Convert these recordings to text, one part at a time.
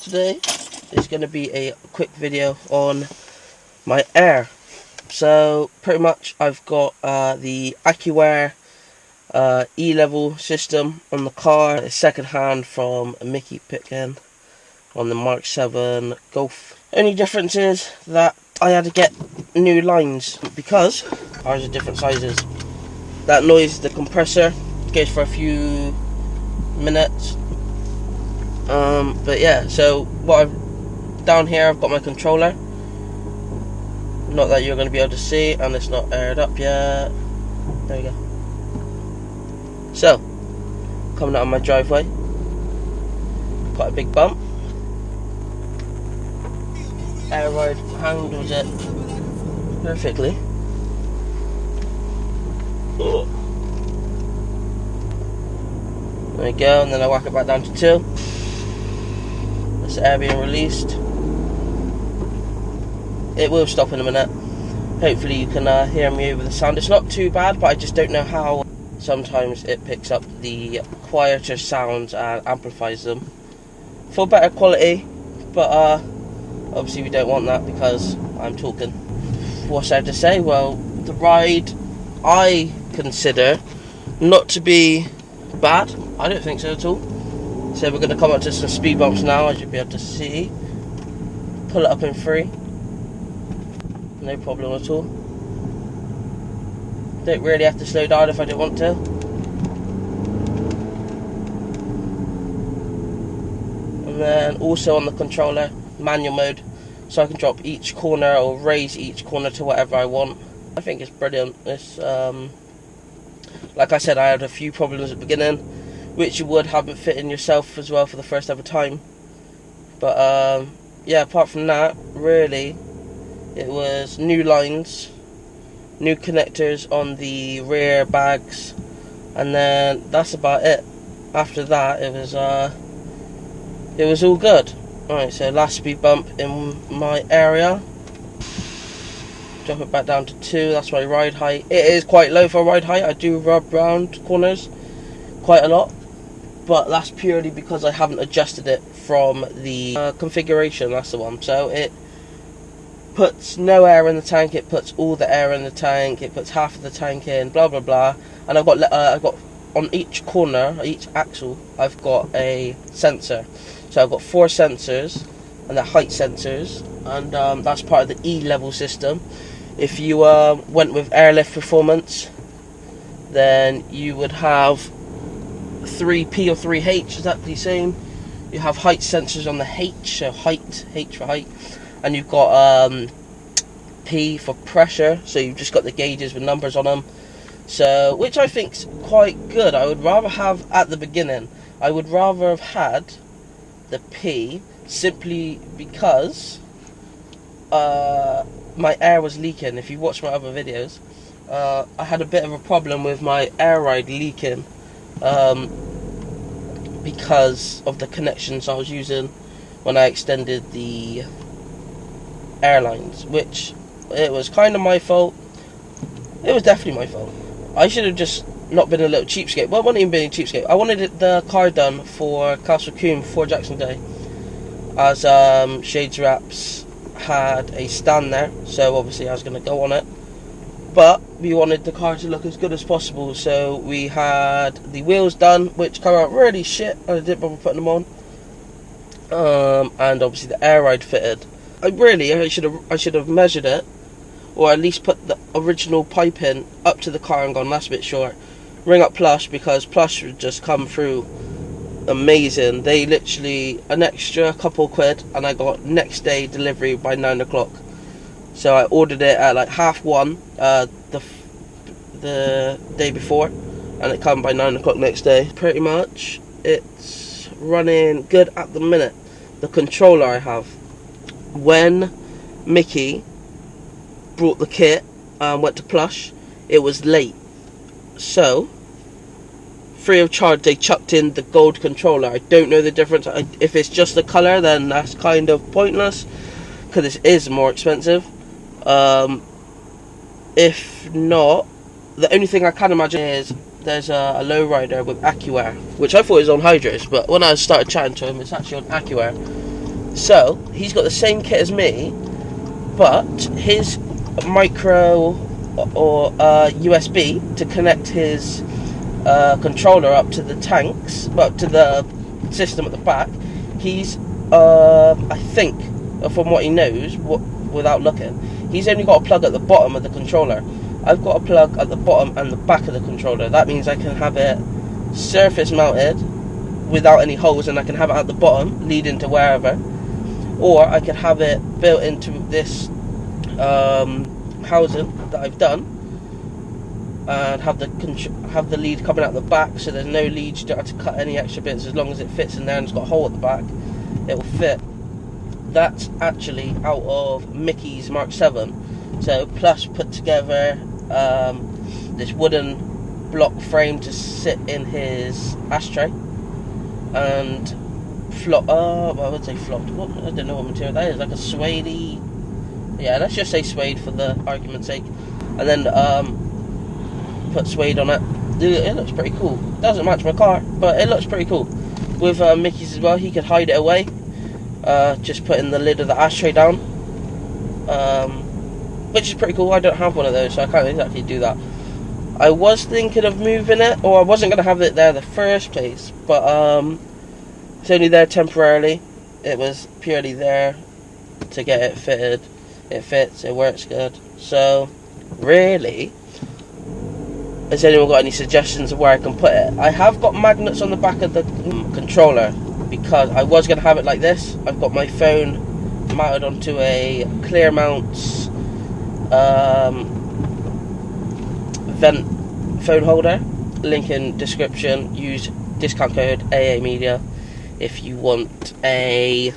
Today is going to be a quick video on my air. So pretty much I've got the AccuAir E-level system on the car. It's second hand from Mickey picking on the Mark 7 Golf. Only difference is that I had to get new lines because ours are different sizes. That noise, the compressor, goes for a few minutes. But yeah, so down here I've got my controller. Not that you're going to be able to see, and it's not aired up yet. There we go. So, coming out of my driveway, quite a big bump. Air ride handles it perfectly. Oh. There we go, and then I whack it back down to 2. That's the air being released. It will stop in a minute. Hopefully you can hear me over the sound. It's not too bad, but I just don't know how. Sometimes it picks up the quieter sounds and amplifies them for better quality, but obviously we don't want that because I'm talking. What's there to say? Well, the ride I consider not to be bad. I don't think so at all. So we're going to come up to some speed bumps now, as you'll be able to see. Pull it up in 3. No problem at all. Don't really have to slow down if I don't want to. And then also on the controller, manual mode, so I can drop each corner or raise each corner to whatever I want. I think it's brilliant. It's like I said, I had a few problems at the beginning, which you would have it fitting yourself as well for the first ever time. But yeah, apart from that, really, it was new lines, new connectors on the rear bags, and then that's about it. After that, it was all good. Alright, so last speed bump in my area. Drop it back down to 2. That's my ride height. It is quite low for ride height. I do rub round corners quite a lot, but that's purely because I haven't adjusted it from the configuration. That's the one. So it puts no air in the tank, it puts all the air in the tank, it puts half of the tank in, blah blah blah. And I've got on each corner, each axle, I've got a sensor. So I've got 4 sensors, and they're height sensors, and that's part of the E-level system. If you went with airlift performance, then you would have 3P or 3H, exactly the same. You have height sensors on the H, so height, H for height. And you've got P for pressure, so you've just got the gauges with numbers on them. So, which I think's quite good. I would rather have, at the beginning, I would rather have had the P, simply because my air was leaking. If you watch my other videos, I had a bit of a problem with my air ride leaking because of the connections I was using when I extended the airlines, which it was kind of my fault. It was definitely my fault. I should have just not been a little cheapskate. Well, I wasn't even being a cheapskate. I wanted the car done for Castle Coombe before Jackson Day, as Shades Wraps had a stand there, so obviously I was going to go on it, but we wanted the car to look as good as possible, so we had the wheels done, which come out really shit. I didn't bother putting them on, and obviously the air ride fitted. I should have measured it, or at least put the original pipe in up to the car and gone, that's a bit short. Ring up Plush, because Plush would just come through amazing. They literally an extra couple quid, and I got next day delivery by 9 o'clock. So I ordered it at like 1:30 the day before, and it come by 9 o'clock next day. Pretty much it's running good at the minute. The controller I have, when Mickey brought the kit and went to Plush, it was late, so free of charge they chucked in the gold controller. I don't know the difference. If it's just the colour, then that's kind of pointless because it is more expensive. If not, the only thing I can imagine is there's a lowrider with AccuAir, which I thought was on Hydros, but when I started chatting to him, it's actually on AccuAir. So he's got the same kit as me, but his micro or USB to connect his controller up to the tanks, well, to the system at the back. He's I think, from what he knows, without looking, he's only got a plug at the bottom of the controller. I've got a plug at the bottom and the back of the controller. That means I can have it surface mounted without any holes, and I can have it at the bottom leading to wherever, or I could have it built into this housing that I've done, and have the lead coming out the back, so there's no lead. You don't have to cut any extra bits. As long as it fits in there and it's got a hole at the back, it will fit. That's actually out of Mickey's Mark 7. So Plush put together this wooden block frame to sit in his ashtray, and I would say flopped. I don't know what material that is. Like a suede-y. Yeah, let's just say suede for the argument's sake. And then put suede on it. It looks pretty cool. Doesn't match my car, but it looks pretty cool. With Mickey's as well, he could hide it away. Just putting the lid of the ashtray down, which is pretty cool. I don't have one of those, so I can't exactly do that. I was thinking of moving it, or I wasn't going to have it there in the first place, but it's only there temporarily. It was purely there to get it fitted. It fits, it works good. So, really, has anyone got any suggestions of where I can put it? I have got magnets on the back of the controller, because I was going to have it like this. I've got my phone mounted onto a clear mounts vent phone holder. Link in description. Use discount code AA.Media if you want I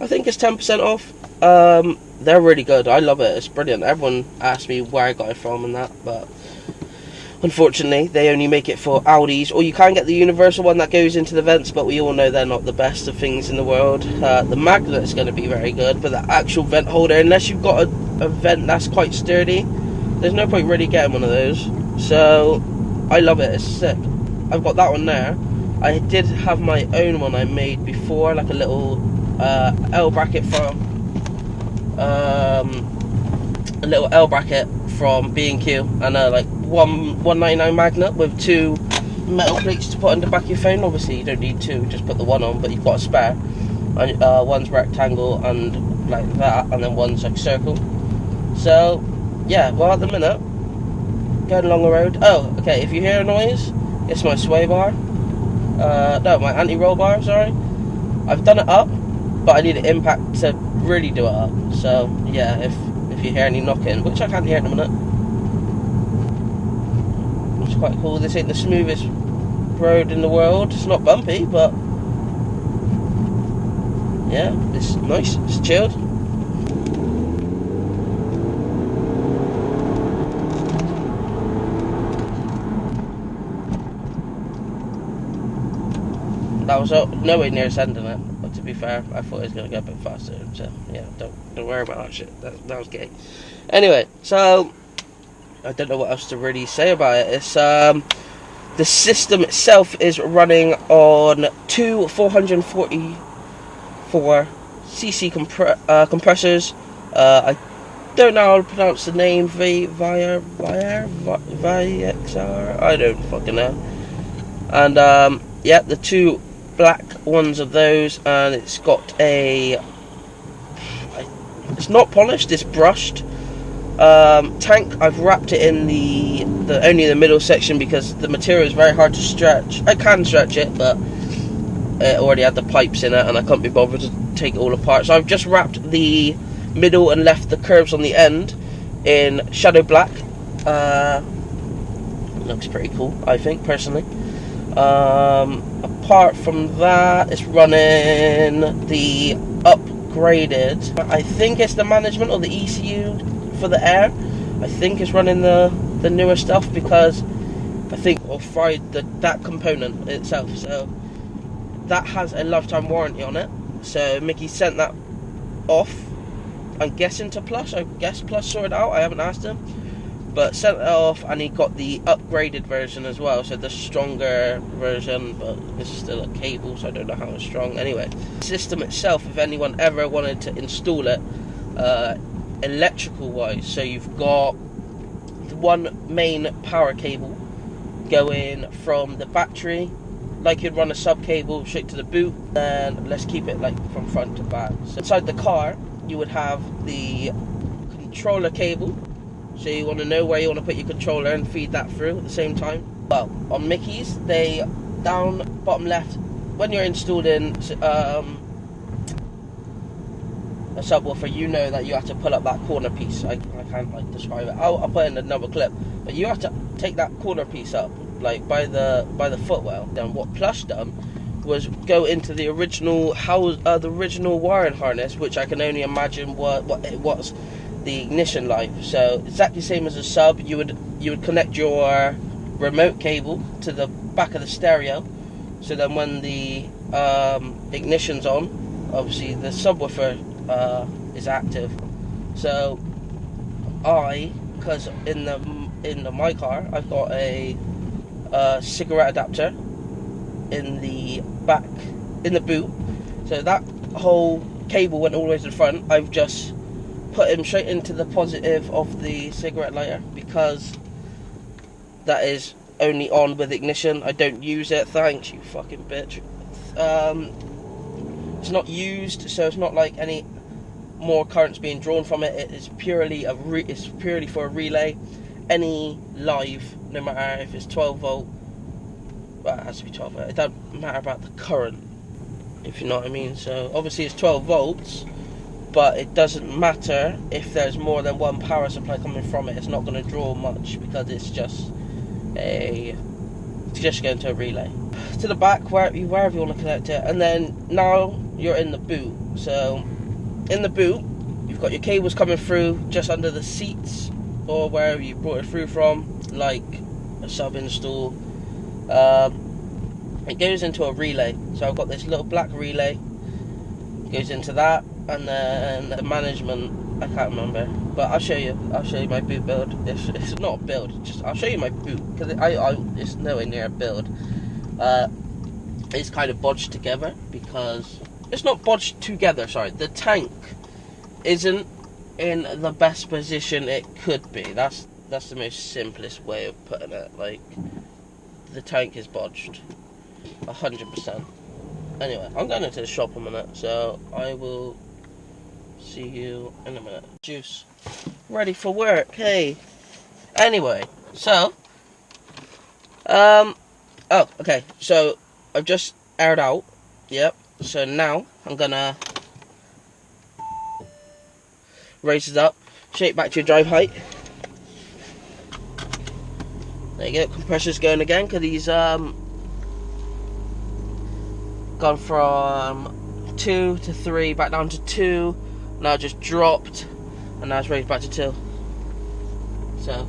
think it's 10% off. They're really good. I love it. It's brilliant. Everyone asks me where I got it from and that, but unfortunately they only make it for Audis, or you can get the universal one that goes into the vents, but we all know they're not the best of things in the world. The magnet is going to be very good, but the actual vent holder, unless you've got a vent that's quite sturdy, there's no point really getting one of those. So I love it. It's sick. I've got that one there. I did have my own one I made before, like a little L bracket from B&Q, and like 199 magnet with 2 metal plates to put on the back of your phone. Obviously you don't need 2, just put the one on, but you've got a spare. And one's rectangle and like that, and then one's like circle. So yeah, well, at the minute, going along the road. Oh, okay, if you hear a noise, it's my sway bar. No, my anti-roll bar, sorry. I've done it up, but I need an impact to really do it up. So yeah, if you hear any knocking, which I can't hear at the minute, it's quite cool. This ain't the smoothest road in the world. It's not bumpy, but yeah, it's nice. It's chilled. That was nowhere near sending it, but to be fair, I thought it was going to go a bit faster, so yeah, don't worry about that shit. That was gay. Anyway, so I don't know what else to really say about it. It's the system itself is running on 2 444cc compressors. I don't know how to pronounce the name. VXR. I don't fucking know. And yeah, the 2 black ones of those, and it's got it's not polished, it's brushed tank. I've wrapped it in only the middle section because the material is very hard to stretch. I can stretch it, but it already had the pipes in it and I couldn't be bothered to take it all apart, so I've just wrapped the middle and left the curves on the end in shadow black. Looks pretty cool, I think, personally. Apart from that, it's running the upgraded, I think it's the management or the ECU for the air. I think it's running the newer stuff, because I think I've fried that component itself, so that has a lifetime warranty on it. So Mickey sent that off, I'm guessing, to Plush. I guess Plush sorted it out, I haven't asked him. but sent it off, and he got the upgraded version as well, so the stronger version, but it's still a cable, so I don't know how it's strong. Anyway, the system itself, if anyone ever wanted to install it, electrical wise, so you've got the one main power cable going from the battery, like you'd run a sub cable straight to the boot. Then let's keep it like from front to back. So inside the car, you would have the controller cable, so you want to know where you want to put your controller and feed that through at the same time. Well, on Mickey's, they down bottom left, when you're installing a subwoofer, you know that you have to pull up that corner piece. I can't like describe it. I'll put in another clip, but you have to take that corner piece up, like by the footwell. Then what Plush done was go into the original the original wiring harness, which I can only imagine what it was, the ignition life. So exactly the same as a sub, you would connect your remote cable to the back of the stereo, so then when the ignition's on, obviously the subwoofer is active. So because in my car I've got a cigarette adapter in the back, in the boot, so that whole cable went all the way to the front. I've just put him straight into the positive of the cigarette lighter, because that is only on with ignition. I don't use it. Thanks, you fucking bitch. It's not used, so it's not like any more current's being drawn from it. It is purely it's purely for a relay. Any live, no matter if it's 12 volt, well, it has to be 12 volt. It doesn't matter about the current, if you know what I mean. So obviously it's 12 volts, but it doesn't matter if there's more than one power supply coming from it. It's not going to draw much, because it's just going to a relay. To the back, wherever you want to connect it. And then now you're in the boot. So in the boot, you've got your cables coming through just under the seats, or wherever you brought it through from, like a sub install. It goes into a relay. So I've got this little black relay, goes into that, and then the management, I can't remember, but I'll show you my boot build. It's not a build, just I'll show you my boot, because it's nowhere near a build. It's kind of bodged together, because it's not bodged together, sorry, the tank isn't in the best position it could be. That's the most simplest way of putting it. Like, the tank is bodged 100%. Anyway, I'm going into the shop a minute, so I will see you in a minute. Juice, ready for work, hey. Anyway, so oh, okay, so I've just aired out, yep. So now I'm gonna raise it up, shake back to your drive height. There you go, compressor's going again, because he's gone from 2 to 3, back down to 2, now just dropped, and now it's raised back to 2. So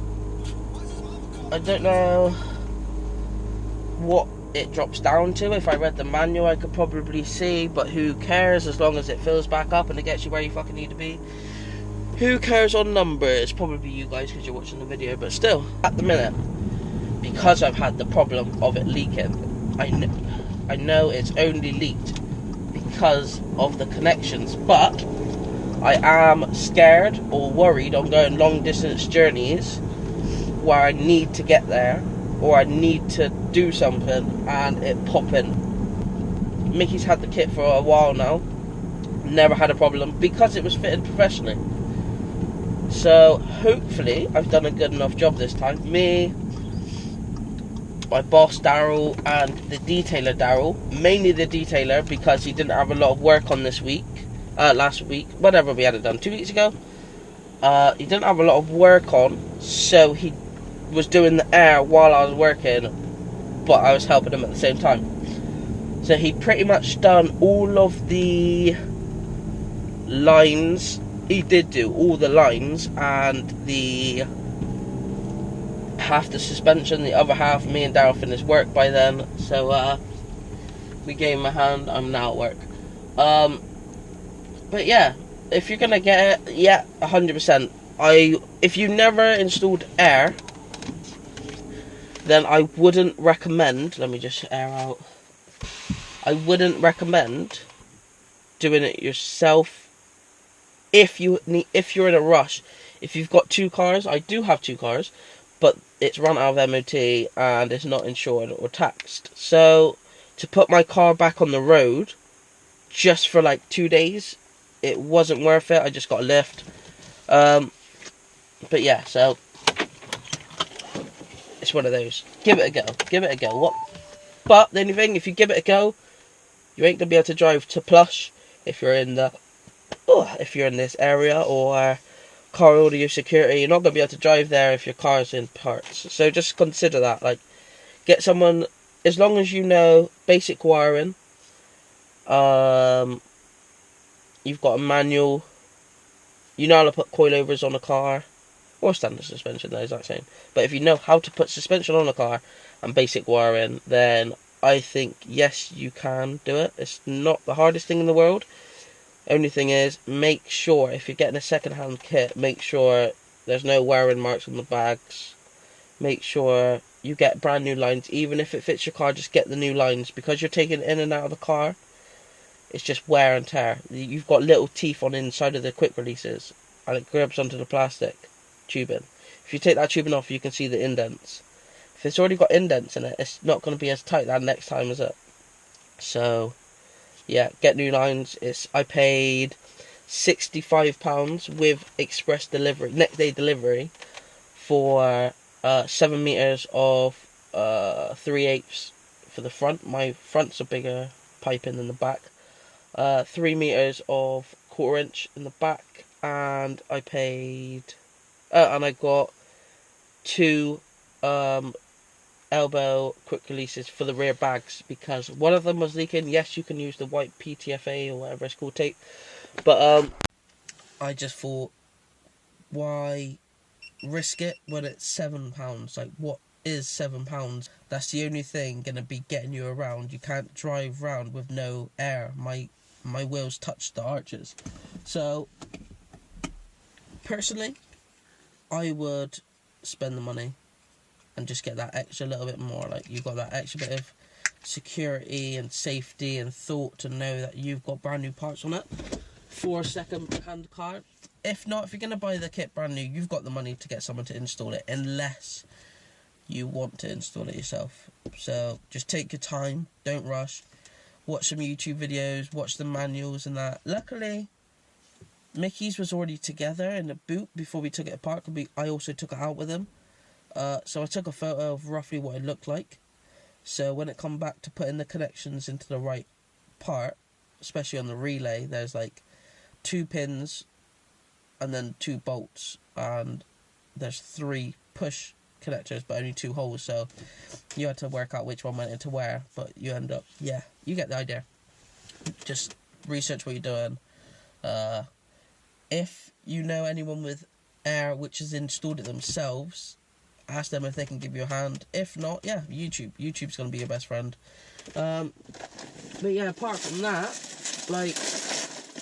I don't know what it drops down to. If I read the manual, I could probably see, but who cares, as long as it fills back up and it gets you where you fucking need to be. Who cares on numbers? Probably you guys, because you're watching the video, but still, at the minute, because I've had the problem of it leaking, I know it's only leaked because of the connections, but I am scared or worried on going long distance journeys where I need to get there, or I need to do something and it popping. Mickey's had the kit for a while now, never had a problem because it was fitted professionally. So hopefully I've done a good enough job this time. Me, my boss Daryl, and the detailer Daryl, mainly the detailer because he didn't have a lot of work on this week, last week, whatever we had it done, 2 weeks ago. He didn't have a lot of work on, so he was doing the air while I was working, but I was helping him at the same time. So he pretty much done all of the lines. He did do all the lines and the half the suspension, the other half me and Daryl finished work by then, so we gave him a hand. I'm now at work. But yeah, if you're gonna get it, yeah, 100%, if you never installed air, then I wouldn't recommend. Let me just air out. I wouldn't recommend doing it yourself if you're in a rush. If you've got two cars, I do have two cars, but it's run out of MOT and it's not insured or taxed. So to put my car back on the road just for like 2 days, it wasn't worth it. I just got a lift. But yeah, so it's one of those. Give it a go. Give it a go. What? But the only thing, if you give it a go, you ain't gonna be able to drive to Plush if you're in this area, or car audio security. You're not gonna be able to drive there if your car's in parts. So just consider that. Like, get someone, as long as you know basic wiring. You've got a manual. You know how to put coilovers on a car, or standard suspension. They're exact same. But if you know how to put suspension on a car and basic wiring, then I think yes, you can do it. It's not the hardest thing in the world. Only thing is, make sure if you're getting a second-hand kit, make sure there's no wearing marks on the bags. Make sure you get brand new lines, even if it fits your car. Just get the new lines, because you're taking it in and out of the car. It's just wear and tear. You've got little teeth on the inside of the quick releases, and it grabs onto the plastic tubing. If you take that tubing off, you can see the indents. If it's already got indents in it, it's not going to be as tight that next time, is it? So yeah, get new lines. I paid £65 with express delivery, next day delivery, for 7 meters of 3/8 for the front. My front's a bigger piping than the back. 3 meters of 1/4 inch in the back, and I got two elbow quick releases for the rear bags, because one of them was leaking. Yes, you can use the white PTFA or whatever it's called tape, but I just thought, why risk it when it's £7? Like, what is £7? That's the only thing gonna be getting you around. You can't drive around with no air. My wheels touch the arches. So personally, I would spend the money and just get that extra little bit more. Like, you've got that extra bit of security and safety and thought to know that you've got brand new parts on it for a second-hand car. If not, if you're going to buy the kit brand new, you've got the money to get someone to install it, unless you want to install it yourself. So just take your time, don't rush. Watch some YouTube videos, watch the manuals and that. Luckily, Mickey's was already together in the boot before we took it apart. I also took it out with him. So I took a photo of roughly what it looked like. So when it come back to putting the connections into the right part, especially on the relay, there's like 2 pins and then 2 bolts, and there's 3 push connectors but only 2 holes, so you had to work out which one went into where, but you end up, yeah, you get the idea. Just research what you're doing. If you know anyone with air which has installed it themselves, ask them if they can give you a hand. If not, yeah, YouTube's going to be your best friend. But yeah, apart from that, like,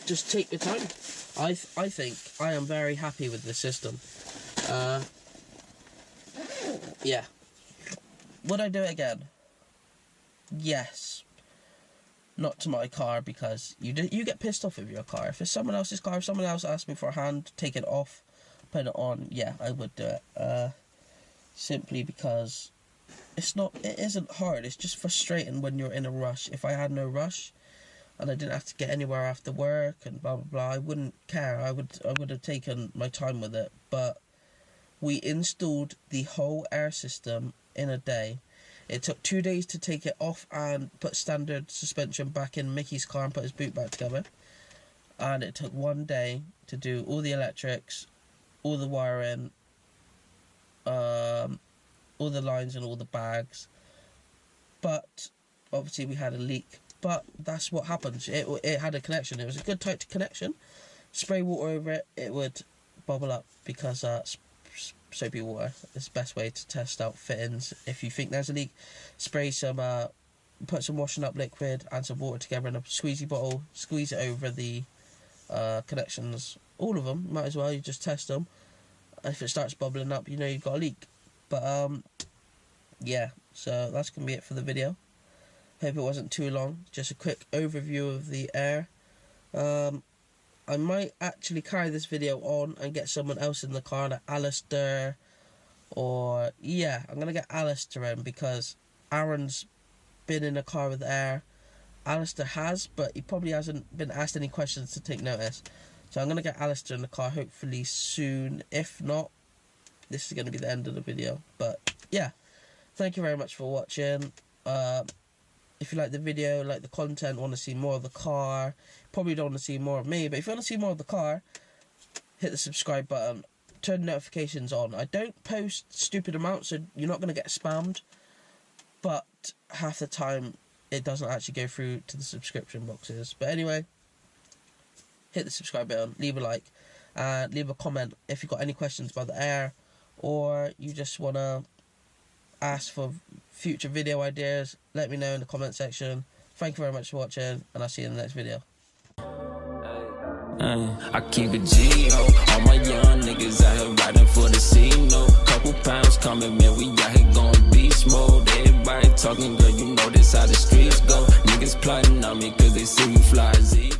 just take your time. I think I am very happy with the system. Yeah. Would I do it again? Yes. Not to my car, because you get pissed off with your car. If it's someone else's car, if someone else asks me for a hand, take it off, put it on, yeah, I would do it. Simply because it isn't hard, it's just frustrating when you're in a rush. If I had no rush and I didn't have to get anywhere after work and blah blah blah, I wouldn't care. I would have taken my time with it. But we installed the whole air system in a day. It took 2 days to take it off and put standard suspension back in Mickey's car and put his boot back together. And it took 1 day to do all the electrics, all the wiring, all the lines and all the bags. But obviously we had a leak. But that's what happens. It had a connection. It was a good tight connection. Spray water over it, it would bubble up, because soapy water is the best way to test out fittings. If you think there's a leak, spray some, put some washing up liquid and some water together in a squeezy bottle, squeeze it over the connections, all of them, might as well, you just test them. if it starts bubbling up, you know you've got a leak. But yeah, so that's gonna be it for the video. Hope it wasn't too long. Just a quick overview of the air. I might actually carry this video on and get someone else in the car, like Alistair, or yeah, I'm gonna get Alistair in because Aaron's been in a car with air. Alistair has, but he probably hasn't been asked any questions to take notice. So I'm gonna get Alistair in the car hopefully soon. If not, this is gonna be the end of the video. But yeah, thank you very much for watching. If you like the video, like the content, want to see more of the car, probably don't want to see more of me, but if you want to see more of the car, hit the subscribe button, turn notifications on. I don't post stupid amounts, so you're not going to get spammed, but half the time it doesn't actually go through to the subscription boxes. But anyway, hit the subscribe button, leave a like, and leave a comment if you've got any questions about the air, or you just want to ask for future video ideas. Let me know in the comment section. Thank you very much for watching, and I'll see you in the next video. I keep it G-ho. All my young niggas out here riding for the C-no. Couple pounds coming, man, we out here going beast mode. Everybody talking, girl, you know this how the streets go. Niggas plotting on me cause they see me fly Z.